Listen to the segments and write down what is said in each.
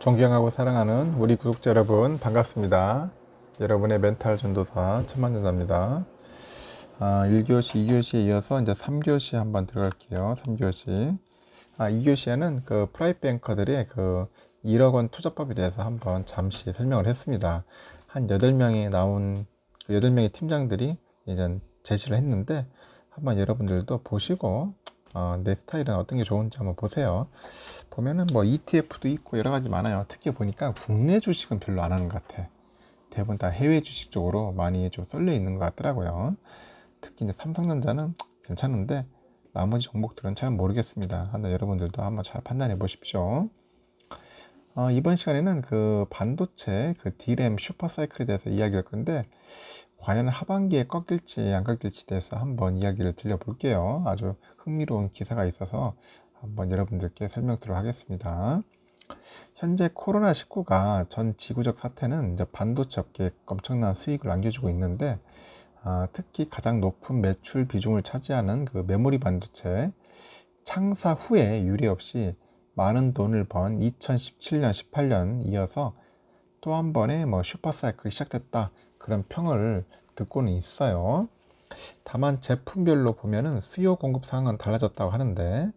존경하고 사랑하는 우리 구독자 여러분 반갑습니다. 여러분의 멘탈 전도사 천만전사입니다. 1교시, 2교시에 이어서 이제 3교시 한번 들어갈게요. 3교시. 2교시에는 그 프라이뱅커들의 그 1억 원 투자법에 대해서 한번 잠시 설명을 했습니다. 한 8명이 나온 8명의 팀장들이 이제 제시를 했는데 한번 여러분들도 보시고 내 스타일은 어떤 게 좋은지 한번 보세요. 보면은 뭐 ETF도 있고 여러 가지 많아요. 특히 보니까 국내 주식은 별로 안 하는 것 같아. 대부분 다 해외 주식 쪽으로 많이 좀 쏠려 있는 것 같더라고요. 특히 이제 삼성전자는 괜찮은데 나머지 종목들은 잘 모르겠습니다. 한번 여러분들도 한번 잘 판단해 보십시오. 이번 시간에는 그 반도체 그 D램 슈퍼사이클에 대해서 이야기할 건데 과연 하반기에 꺾일지 안 꺾일지에 대해서 한번 이야기를 들려볼게요. 아주 흥미로운 기사가 있어서 한번 여러분들께 설명드리도록 하겠습니다. 현재 코로나19가 전 지구적 사태는 이제 반도체 업계에 엄청난 수익을 안겨주고 있는데 특히 가장 높은 매출 비중을 차지하는 그 메모리 반도체 창사 후에 유례 없이 많은 돈을 번 2017년, 18년 이어서 또 한 번의 뭐 슈퍼사이클이 시작됐다. 그런 평을 듣고는 있어요. 다만 제품별로 보면은 수요 공급 상황은 달라졌다고 하는데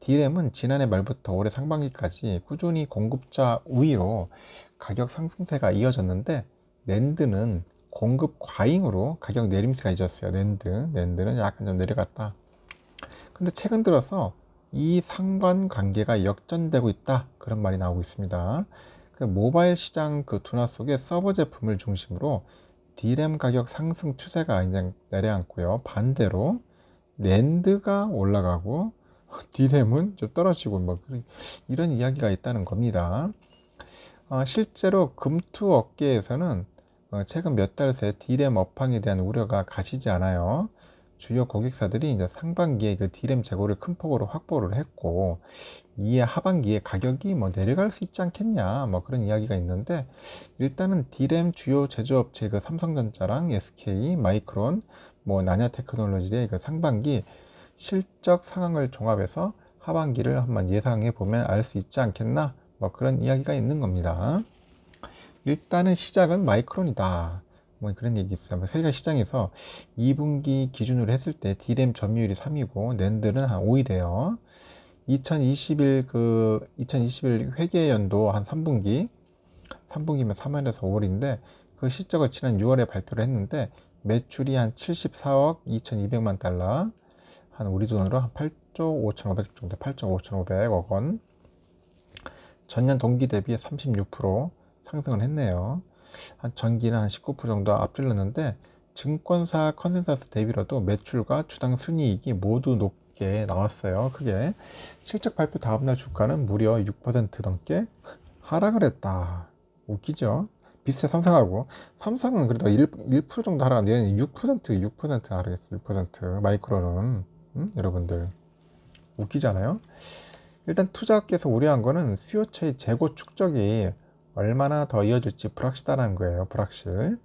D램은 지난해 말부터 올해 상반기까지 꾸준히 공급자 우위로 가격 상승세가 이어졌는데 낸드는 공급 과잉으로 가격 내림세가 이어졌어요. 낸드는 약간 좀 내려갔다. 근데 최근 들어서 이 상관관계가 역전되고 있다. 그런 말이 나오고 있습니다. 모바일 시장 그 둔화 속에 서버 제품을 중심으로 D램 가격 상승 추세가 이제 내려앉고요. 반대로 낸드가 올라가고 D램은 좀 떨어지고 뭐 이런 이야기가 있다는 겁니다. 실제로 금투 업계에서는 최근 몇 달 새 D램 업황에 대한 우려가 가시지 않아요. 주요 고객사들이 이제 상반기에 그 D램 재고를 큰 폭으로 확보를 했고 이에 하반기에 가격이 뭐 내려갈 수 있지 않겠냐 뭐 그런 이야기가 있는데 일단은 D램 주요 제조업체 그 삼성전자랑 SK, 마이크론, 뭐 나냐테크놀로지의 그 상반기 실적 상황을 종합해서 하반기를 한번 예상해 보면 알 수 있지 않겠나 뭐 그런 이야기가 있는 겁니다. 일단은 시작은 마이크론이다. 뭐 그런 얘기 있어요. 세계 시장에서 2분기 기준으로 했을 때 D램 점유율이 3위고 낸드는 한 5위래요. 2021 회계연도 한 3분기면 3월에서 5월인데 그 실적을 지난 6월에 발표를 했는데 매출이 한 74억 2200만 달러 한 우리 돈으로 한 8조 5500 정도 8조 5500억 원 전년 동기 대비 36% 상승을 했네요. 한 전기는 한 19% 정도 앞질렀는데 증권사 컨센서스 대비로도 매출과 주당 순이익이 모두 높게 나왔어요. 그게 실적 발표 다음날 주가는 무려 6% 넘게 하락을 했다. 웃기죠? 비슷해 삼성하고 삼성은 그래도 1% 정도 하락하는데 6% 하락했어. 6% 마이크로는 여러분들 웃기잖아요. 일단 투자업계에서 우려한 거는 수요처의 재고 축적이 얼마나 더 이어질지 불확실하다는 거예요. 불확실.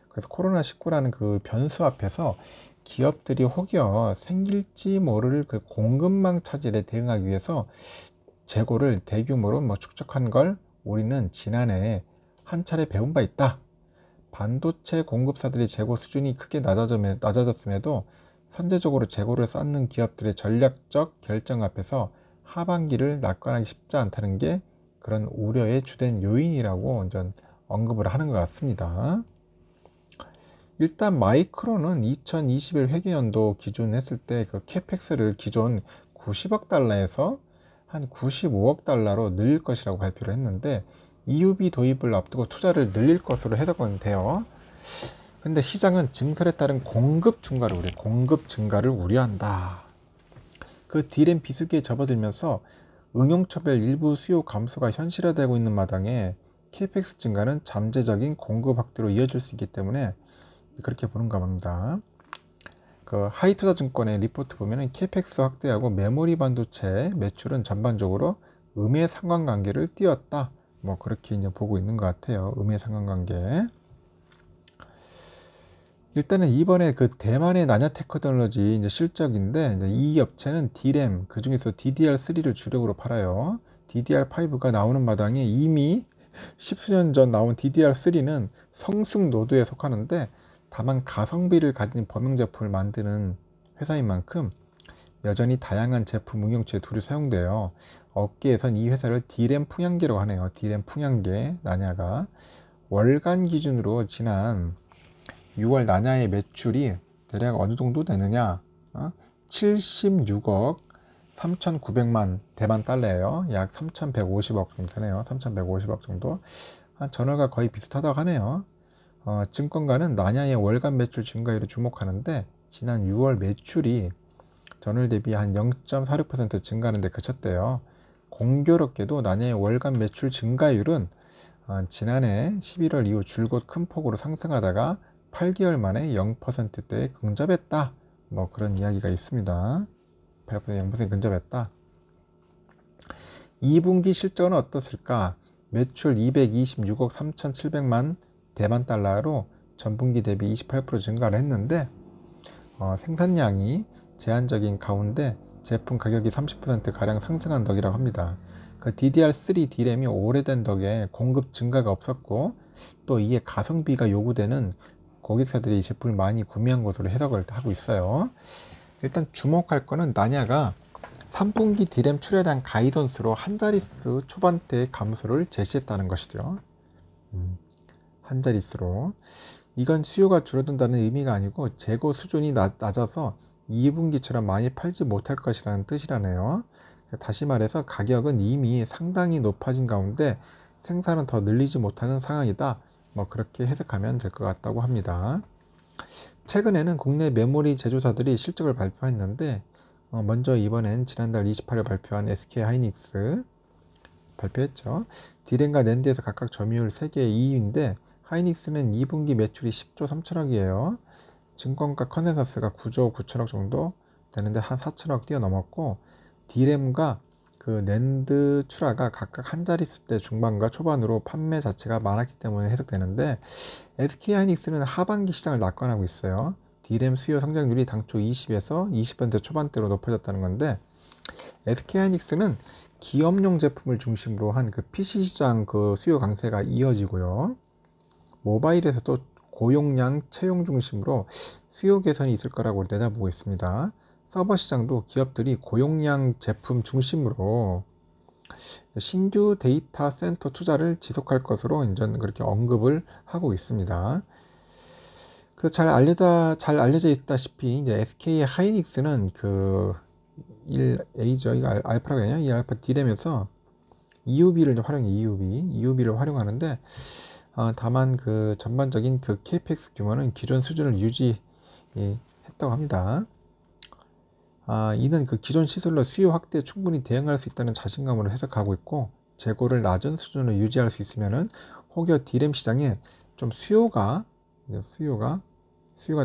그래서 코로나19라는 그 변수 앞에서 기업들이 혹여 생길지 모를 그 공급망 차질에 대응하기 위해서 재고를 대규모로 뭐 축적한 걸 우리는 지난해 한 차례 배운 바 있다. 반도체 공급사들의 재고 수준이 크게 낮아졌음에도 선제적으로 재고를 쌓는 기업들의 전략적 결정 앞에서 하반기를 낙관하기 쉽지 않다는 게 그런 우려의 주된 요인이라고 언급을 하는 것 같습니다. 일단 마이크론은 2021 회계연도 기준 했을 때 그 캐펙스를 기존 90억 달러에서 한 95억 달러로 늘릴 것이라고 발표를 했는데 EUV 도입을 앞두고 투자를 늘릴 것으로 해석은 돼요. 근데 시장은 증설에 따른 공급 증가를 우려한다. 그 D램 비수기에 접어들면서 응용처별 일부 수요 감소가 현실화되고 있는 마당에 캐펙스 증가는 잠재적인 공급 확대로 이어질 수 있기 때문에 그렇게 보는가 봅니다. 그 하이투자증권의 리포트 보면은 캐펙스 확대하고 메모리 반도체 매출은 전반적으로 음의 상관관계를 띄웠다. 뭐 그렇게 이제 보고 있는 것 같아요. 음의 상관관계. 일단은 이번에 그 대만의 나냐테크놀로지 이제 실적인데 이제 이 업체는 D램 그 중에서 DDR3를 주력으로 팔아요. DDR5가 나오는 마당에 이미 십수년 전 나온 DDR3는 성숙 노드에 속하는데 다만 가성비를 가진 범용 제품을 만드는 회사인 만큼 여전히 다양한 제품 응용치에 두루 사용돼요. 업계에선 이 회사를 D램 풍향계라고 하네요. D램 풍향계 나냐가 월간 기준으로 지난 6월 나냐의 매출이 대략 어느 정도 되느냐? 76억 3,900만 대만 달러예요. 약 3,150억 정도 되네요. 3,150억 정도. 전월과 거의 비슷하다고 하네요. 증권가는 나냐의 월간 매출 증가율에 주목하는데 지난 6월 매출이 전월 대비 한 0.46% 증가하는 데 그쳤대요. 공교롭게도 나냐의 월간 매출 증가율은 지난해 11월 이후 줄곧 큰 폭으로 상승하다가 8개월 만에 0%대에 근접했다. 뭐 그런 이야기가 있습니다. 8% 0% 근접했다. 2분기 실적은 어떻을까? 매출 226억 3,700만 대만 달러로 전분기 대비 28% 증가를 했는데 생산량이 제한적인 가운데 제품 가격이 30%가량 상승한 덕이라고 합니다. 그 DDR3 D램이 오래된 덕에 공급 증가가 없었고 또 이에 가성비가 요구되는 고객사들이 이 제품을 많이 구매한 것으로 해석을 하고 있어요. 일단 주목할 거는 나냐가 3분기 D램 출하량 가이던스로 한 자릿수 초반대 감소를 제시했다는 것이죠. 한 자릿수로. 이건 수요가 줄어든다는 의미가 아니고 재고 수준이 낮아서 2분기처럼 많이 팔지 못할 것이라는 뜻이라네요. 다시 말해서 가격은 이미 상당히 높아진 가운데 생산은 더 늘리지 못하는 상황이다. 뭐 그렇게 해석하면 될 것 같다고 합니다. 최근에는 국내 메모리 제조사들이 실적을 발표했는데 먼저 이번엔 지난달 28일 발표한 SK하이닉스 발표했죠. D램과 낸드에서 각각 점유율 3개 2위인데 하이닉스는 2분기 매출이 10조 3천억이에요. 증권가 컨센서스가 9조 9천억 정도 되는데 한 4천억 뛰어넘었고 D램과 그 낸드 출하가 각각 한 자릿수대 중반과 초반으로 판매 자체가 많았기 때문에 해석되는데 SK하이닉스는 하반기 시장을 낙관하고 있어요. D램 수요 성장률이 당초 20에서 20% 초반대로 높아졌다는 건데 SK하이닉스는 기업용 제품을 중심으로 한 그 PC 시장 그 수요 강세가 이어지고요. 모바일에서도 고용량 채용 중심으로 수요 개선이 있을 거라고 내다보고 있습니다. 서버 시장도 기업들이 고용량 제품 중심으로 신규 데이터 센터 투자를 지속할 것으로 이제 그렇게 언급을 하고 있습니다. 그 잘 알려져 있다시피 이제 SK 하이닉스는 그 1A죠. 이거 알파가 아니야? 이 알파 D램에서 EUV를 활용해 EUV를 활용하는데 다만 그 전반적인 그 CAPEX 규모는 기존 수준을 유지했다고 합니다. 이는 그 기존 시설로 수요 확대에 충분히 대응할 수 있다는 자신감으로 해석하고 있고 재고를 낮은 수준으로 유지할 수 있으면은 혹여 D램 시장에 좀 수요가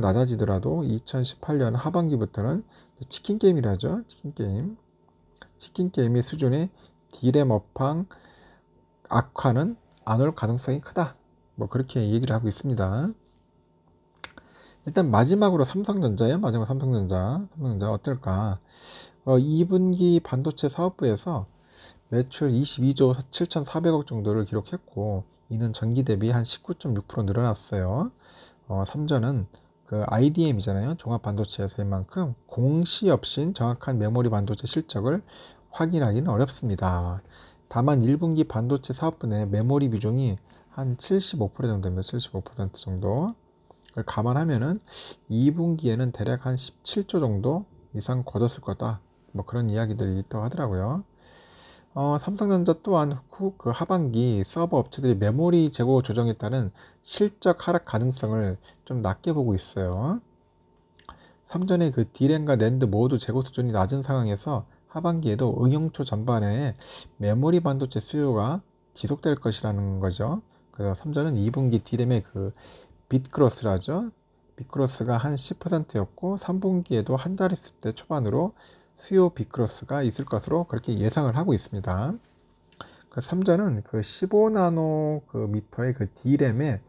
낮아지더라도 2018년 하반기부터는 치킨 게임이라죠. 치킨 게임의 수준의 D램 업황 악화는 안 올 가능성이 크다. 뭐 그렇게 얘기를 하고 있습니다. 일단 마지막으로 삼성전자예요. 삼성전자 어떨까? 2분기 반도체 사업부에서 매출 22조 7,400억 정도를 기록했고 이는 전기 대비 한 19.6% 늘어났어요. 삼전은 그 IDM이잖아요. 종합반도체 회사인 만큼 공시 없인 정확한 메모리 반도체 실적을 확인하기는 어렵습니다. 다만 1분기 반도체 사업부 내 메모리 비중이 한 75% 정도 됩니다. 75% 정도. 그걸 감안하면은 2분기에는 대략 한 17조 정도 이상 거뒀을 거다. 뭐 그런 이야기들이 있다고 하더라고요. 삼성전자 또한 후 그 하반기 서버 업체들이 메모리 재고 조정에 따른 실적 하락 가능성을 좀 낮게 보고 있어요. 삼전의 그 D램과 낸드 모두 재고 수준이 낮은 상황에서 하반기에도 응용초 전반에 메모리 반도체 수요가 지속될 것이라는 거죠. 그래서 삼전은 2분기 D램의 그 빗크로스라죠. 빗크로스가 한 10%였고 3분기에도 한 자릿수대 초반으로 수요 빗크로스가 있을 것으로 그렇게 예상을 하고 있습니다. 그 삼전은 그 15나노 그 미터의 그 D램에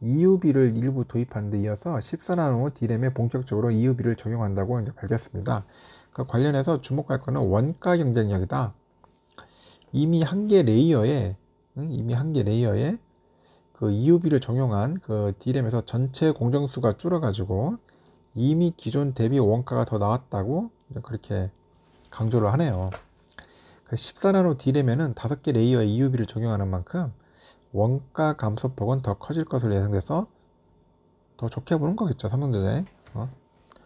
EUV를 일부 도입한 데 이어서 14나노 D램에 본격적으로 EUV를 적용한다고 이제 밝혔습니다. 그 관련해서 주목할 것은 원가 경쟁력이다. 이미 한 개 레이어에 그 EUV를 적용한 그 D램에서 전체 공정수가 줄어가지고 이미 기존 대비 원가가 더 나왔다고 그렇게 강조를 하네요. 14나노 D램에는 5개 레이어에 EUV를 적용하는 만큼 원가 감소폭은 더 커질 것으로 예상돼서 더 좋게 보는 거겠죠, 삼성전자에.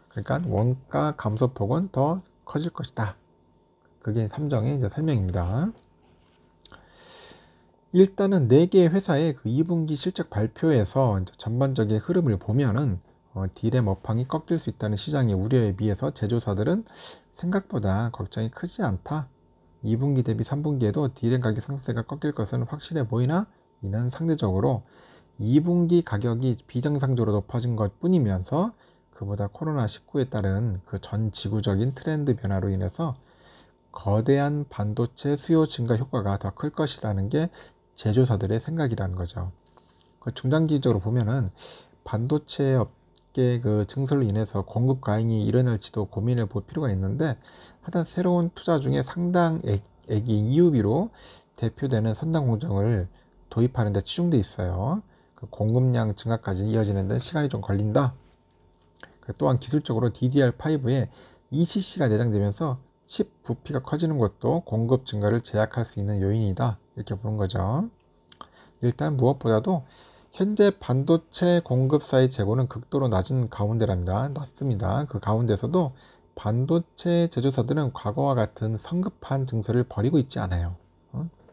그러니까 원가 감소폭은 더 커질 것이다. 그게 삼정의 이제 설명입니다. 일단은 4개 회사의 그 2분기 실적 발표에서 이제 전반적인 흐름을 보면은 D램 업황이 꺾일 수 있다는 시장의 우려에 비해서 제조사들은 생각보다 걱정이 크지 않다. 2분기 대비 3분기에도 D램 가격 상승세가 꺾일 것은 확실해 보이나 이는 상대적으로 2분기 가격이 비정상적으로 높아진 것 뿐이면서 그보다 코로나19에 따른 그 전 지구적인 트렌드 변화로 인해서 거대한 반도체 수요 증가 효과가 더 클 것이라는 게 제조사들의 생각이라는 거죠. 그 중장기적으로 보면은 반도체 업계 그 증설로 인해서 공급 과잉이 일어날지도 고민해 볼 필요가 있는데, 하여튼 새로운 투자 중에 상당액이 EUV로 대표되는 선단 공정을 도입하는 데 치중돼 있어요. 그 공급량 증가까지 이어지는 데 시간이 좀 걸린다. 또한 기술적으로 DDR5에 ECC가 내장되면서 칩 부피가 커지는 것도 공급 증가를 제약할 수 있는 요인이다. 이렇게 보는 거죠. 일단 무엇보다도 현재 반도체 공급사의 재고는 극도로 낮은 가운데랍니다. 낮습니다. 그 가운데서도 반도체 제조사들은 과거와 같은 성급한 증설을 벌이고 있지 않아요.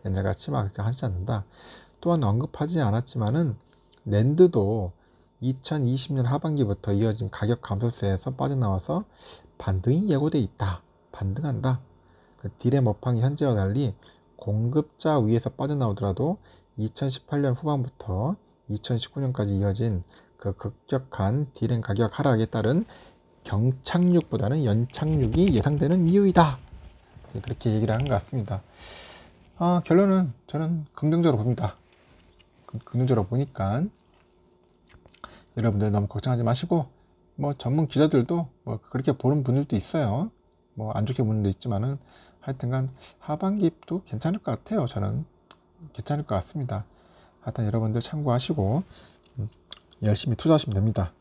옛날같이 막 그렇게 하지 않는다. 또한 언급하지 않았지만은 낸드도 2020년 하반기부터 이어진 가격 감소세에서 빠져나와서 반등이 예고돼 있다. 반등한다. 그 D램 업황이 현재와 달리 공급자 위에서 빠져나오더라도 2018년 후반부터 2019년까지 이어진 그 급격한 D램 가격 하락에 따른 경착륙보다는 연착륙이 예상되는 이유이다. 그렇게 얘기를 하는 것 같습니다. 결론은 저는 긍정적으로 봅니다. 긍정적으로 보니까 여러분들 너무 걱정하지 마시고, 뭐 전문 기자들도 뭐 그렇게 보는 분들도 있어요. 뭐 안 좋게 보는 분도 있지만은 하여튼간 하반기도 괜찮을 것 같아요. 저는 괜찮을 것 같습니다. 하여튼 여러분들 참고하시고 열심히 투자하시면 됩니다.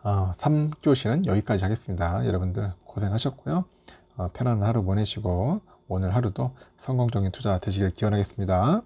3교시는 여기까지 하겠습니다. 여러분들 고생하셨고요. 편안한 하루 보내시고 오늘 하루도 성공적인 투자 되시길 기원하겠습니다.